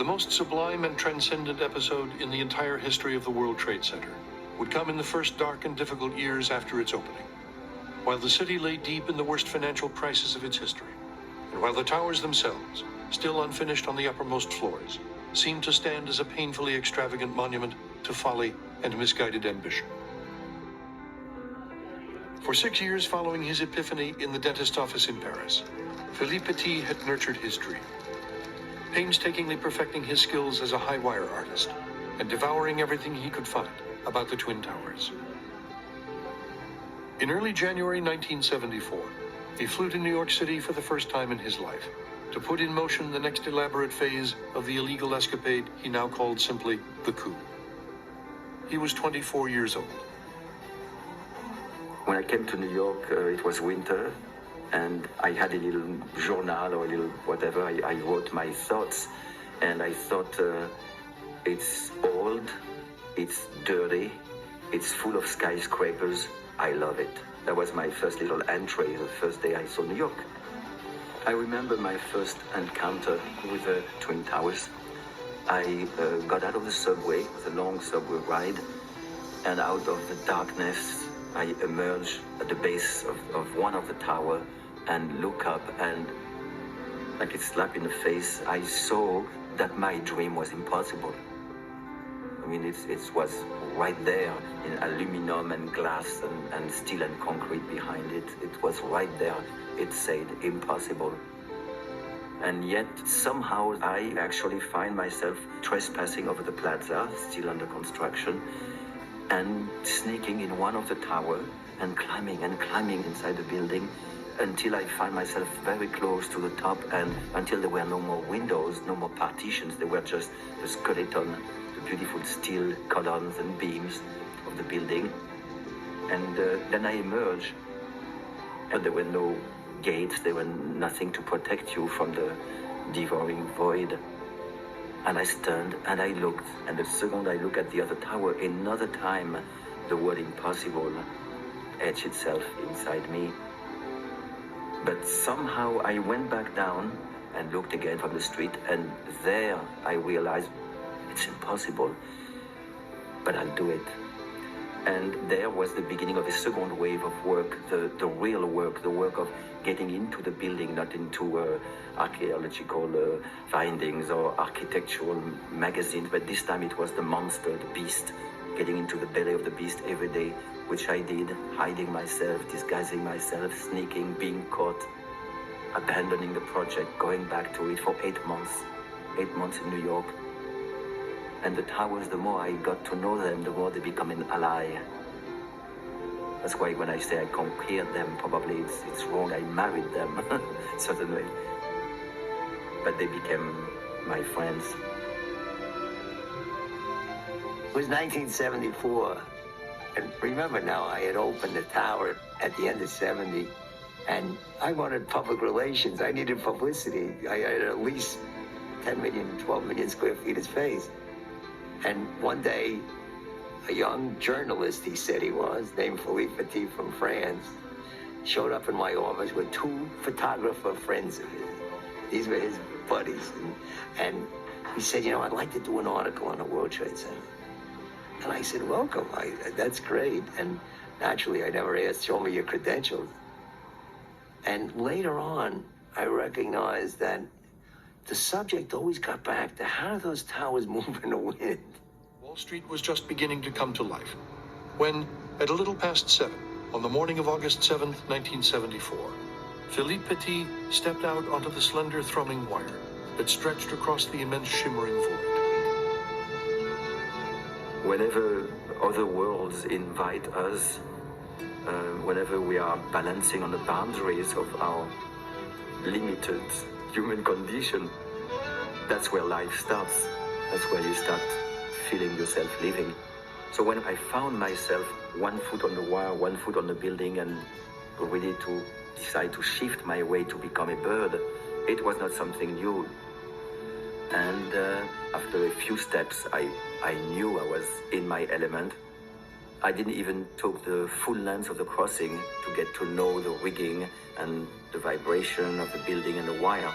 most sublime and transcendent episode in the entire history of the World Trade Center would come in the first dark and difficult years after its opening, while the city lay deep in the worst financial crisis of its history, and while the towers themselves, still unfinished on the uppermost floors, seemed to stand as a painfully extravagant monument to folly and misguided ambition. For 6 years following his epiphany in the dentist office in Paris, Philippe Petit had nurtured his dream, painstakingly perfecting his skills as a high-wire artist and devouring everything he could find about the Twin Towers. In early January 1974, he flew to New York City for the first time in his life to put in motion the next elaborate phase of the illegal escapade he now called simply the coup. He was 24 years old. When I came to New York, it was winter, and I had a little journal or a little whatever. I wrote my thoughts, and I thought, it's old, it's dirty, it's full of skyscrapers. I love it. That was my first little entry, the first day I saw New York. I remember my first encounter with the Twin Towers. I got out of the subway, it was a long subway ride, and out of the darkness, I emerged at the base of one of the tower and look up, and like a slap in the face, I saw that my dream was impossible. I mean, it was right there in aluminum and glass and steel and concrete behind it. It was right there. It said impossible. And yet somehow I actually find myself trespassing over the plaza, still under construction, and sneaking in one of the tower and climbing inside the building until I find myself very close to the top, and until there were no more windows, no more partitions. They were just the skeleton, the beautiful steel columns and beams of the building. And then I emerged, and there were no gates, there were nothing to protect you from the devouring void. And I turned and I looked, and the second I look at the other tower, another time the word impossible etched itself inside me. But somehow I went back down and looked again from the street, and there I realized it's impossible, but I'll do it. And there was the beginning of a second wave of work, the real work, the work of getting into the building, not into archaeological findings or architectural magazines, but this time it was the monster, the beast, getting into the belly of the beast every day, which I did, hiding myself, disguising myself, sneaking, being caught, abandoning the project, going back to it for 8 months, 8 months in New York. And the towers, the more I got to know them, the more they become an ally. That's why when I say I conquered them, probably it's wrong. I married them, certainly. But they became my friends. It was 1974. And remember now, I had opened the tower at the end of 70, and I wanted public relations. I needed publicity. I had at least 10 million, 12 million square feet of space. And one day, a young journalist, he said he was, named Philippe Petit from France, showed up in my office with 2 photographer friends of his. These were his buddies. And he said, you know, I'd like to do an article on the World Trade Center. And I said, welcome, that's great. And naturally, I never asked, show me your credentials. And later on, I recognized that the subject always got back to how do those towers move in the wind? Wall Street was just beginning to come to life when, at a little past 7, on the morning of August 7th, 1974, Philippe Petit stepped out onto the slender thrumming wire that stretched across the immense shimmering void. Whenever other worlds invite us, whenever we are balancing on the boundaries of our limited human condition, that's where life starts. That's where you start feeling yourself living. So when I found myself 1 foot on the wire, 1 foot on the building, and ready to decide to shift my way to become a bird, it was not something new. And after a few steps, I knew I was in my element. I didn't even take the full length of the crossing to get to know the rigging and the vibration of the building and the wire.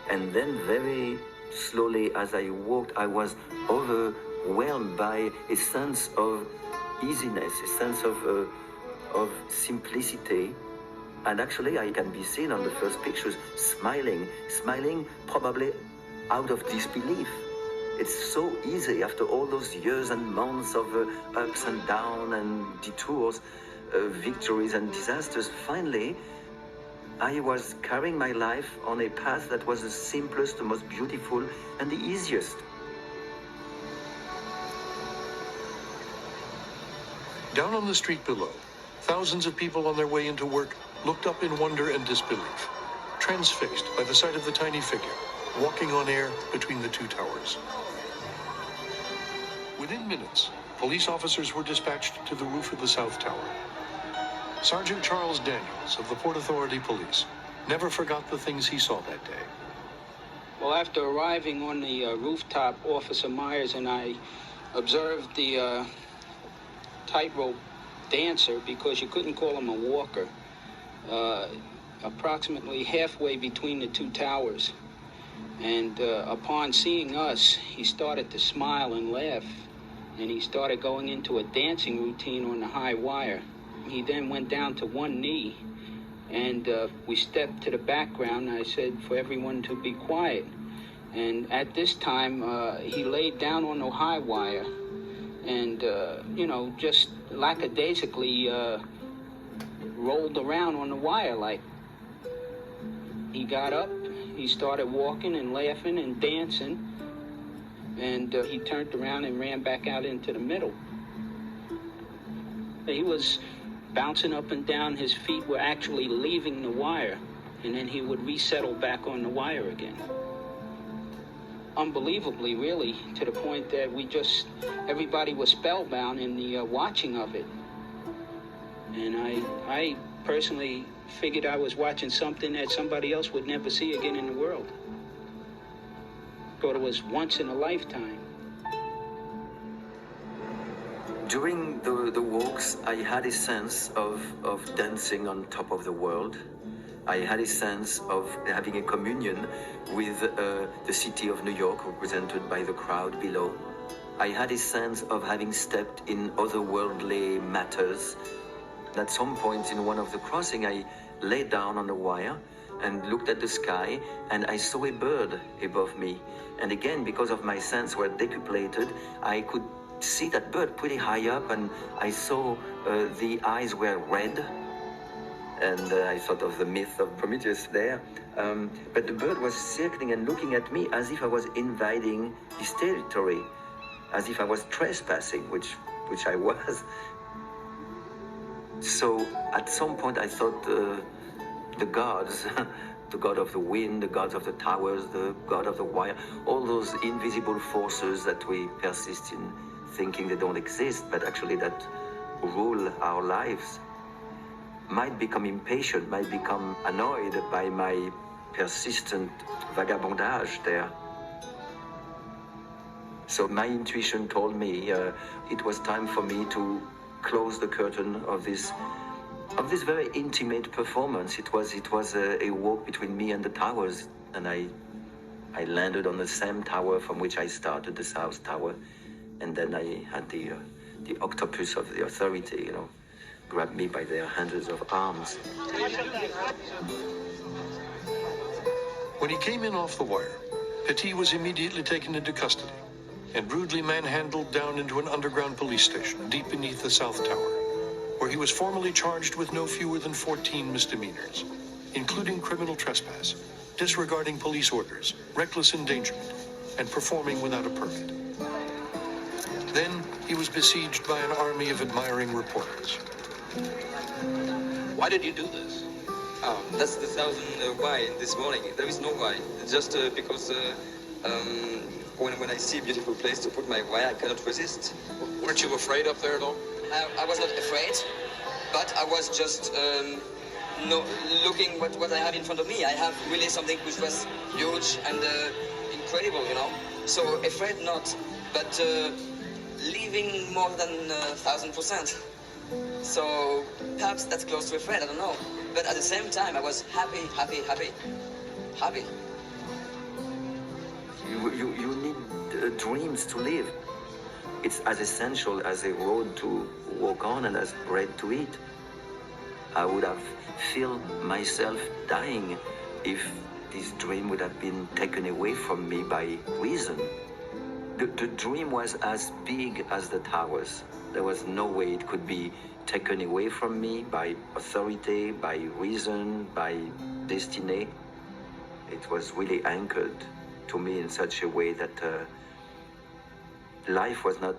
And then very slowly as I walked, I was overwhelmed by a sense of easiness, a sense of simplicity. And actually, I can be seen on the first pictures smiling probably out of disbelief. It's so easy after all those years and months of ups and downs and detours, victories and disasters. Finally, I was carrying my life on a path that was the simplest, the most beautiful, and the easiest. Down on the street below, thousands of people on their way into work looked up in wonder and disbelief, transfixed by the sight of the tiny figure walking on air between the two towers. Within minutes, police officers were dispatched to the roof of the South Tower. Sergeant Charles Daniels of the Port Authority Police never forgot the things he saw that day. Well, after arriving on the rooftop, Officer Myers and I observed the tightrope dancer, because you couldn't call him a walker, approximately halfway between the two towers. And upon seeing us, he started to smile and laugh, and he started going into a dancing routine on the high wire. He then went down to one knee, and we stepped to the background. I said for everyone to be quiet. And at this time, he laid down on the high wire and, just lackadaisically rolled around on the wire. Like, he got up, he started walking and laughing and dancing, and he turned around and ran back out into the middle. He was bouncing up and down. His feet were actually leaving the wire, and then he would resettle back on the wire again. Unbelievably, really, to the point that everybody was spellbound in the watching of it. And I personally figured I was watching something that somebody else would never see again in the world. Thought it was once in a lifetime. During the walks, I had a sense of dancing on top of the world. I had a sense of having a communion with the city of New York, represented by the crowd below. I had a sense of having stepped in otherworldly matters. At some point in one of the crossing, I lay down on the wire and looked at the sky, and I saw a bird above me. And again, because of my sense were decuplated, I could see that bird pretty high up, and I saw the eyes were red, and I thought of the myth of Prometheus there. But the bird was circling and looking at me as if I was invading his territory, as if I was trespassing, which I was. So at some point I thought the gods, the god of the wind, the gods of the towers, the god of the wire, all those invisible forces that we persist in thinking they don't exist, but actually that rule our lives, might become impatient, might become annoyed by my persistent vagabondage there. So my intuition told me it was time for me to close the curtain of this very intimate performance. It was a walk between me and the towers, and I landed on the same tower from which I started, the South Tower, and then I had the octopus of the authority, grabbed me by their hundreds of arms. When he came in off the wire, Petit was immediately taken into custody and rudely manhandled down into an underground police station deep beneath the South Tower, where he was formally charged with no fewer than 14 misdemeanors, including criminal trespass, disregarding police orders, reckless endangerment, and performing without a permit. Then he was besieged by an army of admiring reporters. Why did you do this? That's the thousand why this morning. There is no why. Just because when I see a beautiful place to put my why, I cannot resist. Weren't you afraid up there at all? I was not afraid, but I was just looking what I have in front of me. I have really something which was huge and incredible, So afraid not, but living more than 1,000%. So perhaps that's close to afraid, I don't know. But at the same time, I was happy. You You need dreams to live. It's as essential as a road to walk on and as bread to eat. I would have felt myself dying if this dream would have been taken away from me by reason. The dream was as big as the towers. There was no way it could be taken away from me by authority, by reason, by destiny. It was really anchored to me in such a way that life was not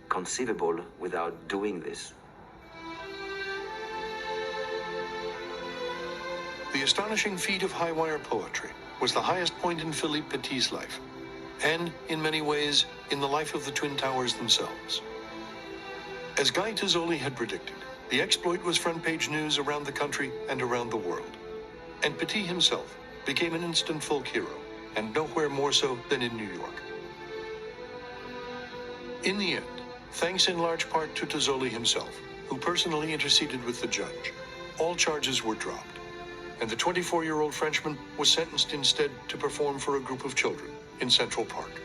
conceivable without doing this. The astonishing feat of high wire poetry was the highest point in Philippe Petit's life, and in many ways, in the life of the Twin Towers themselves. As Guy Tozzoli had predicted, the exploit was front-page news around the country and around the world. And Petit himself became an instant folk hero, and nowhere more so than in New York. In the end, thanks in large part to Tozzoli himself, who personally interceded with the judge, all charges were dropped, and the 24-year-old Frenchman was sentenced instead to perform for a group of children in Central Park.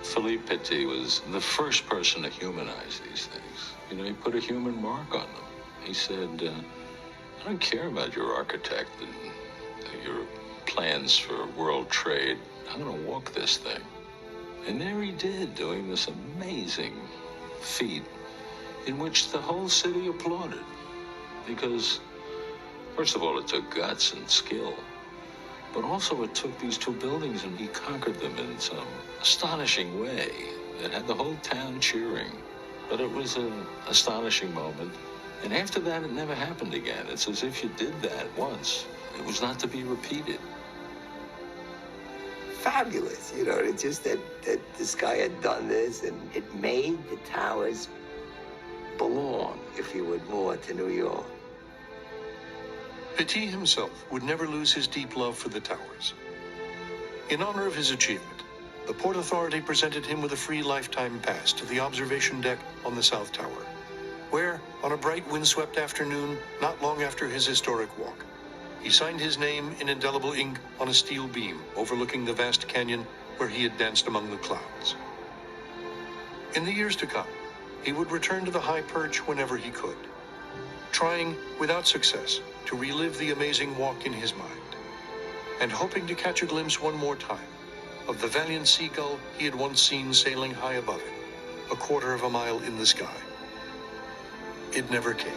Philippe Petit was the first person to humanize these things. You know, he put a human mark on them. He said, I don't care about your architect and your plans for world trade. I'm going to walk this thing. And there he did, doing this amazing feat in which the whole city applauded. Because, first of all, it took guts and skill. But also it took these two buildings and he conquered them in some astonishing way that had the whole town cheering. But it was an astonishing moment. And after that, it never happened again. It's as if you did that once. It was not to be repeated. Fabulous, you know, it's just that this guy had done this and it made the towers belong, if you would, more to New York. Petit himself would never lose his deep love for the towers. In honor of his achievement, the Port Authority presented him with a free lifetime pass to the observation deck on the South Tower, where, on a bright windswept afternoon, not long after his historic walk, he signed his name in indelible ink on a steel beam overlooking the vast canyon where he had danced among the clouds. In the years to come, he would return to the high perch whenever he could, trying, without success, to relive the amazing walk in his mind, and hoping to catch a glimpse one more time of the valiant seagull he had once seen sailing high above him, a quarter of a mile in the sky. It never came.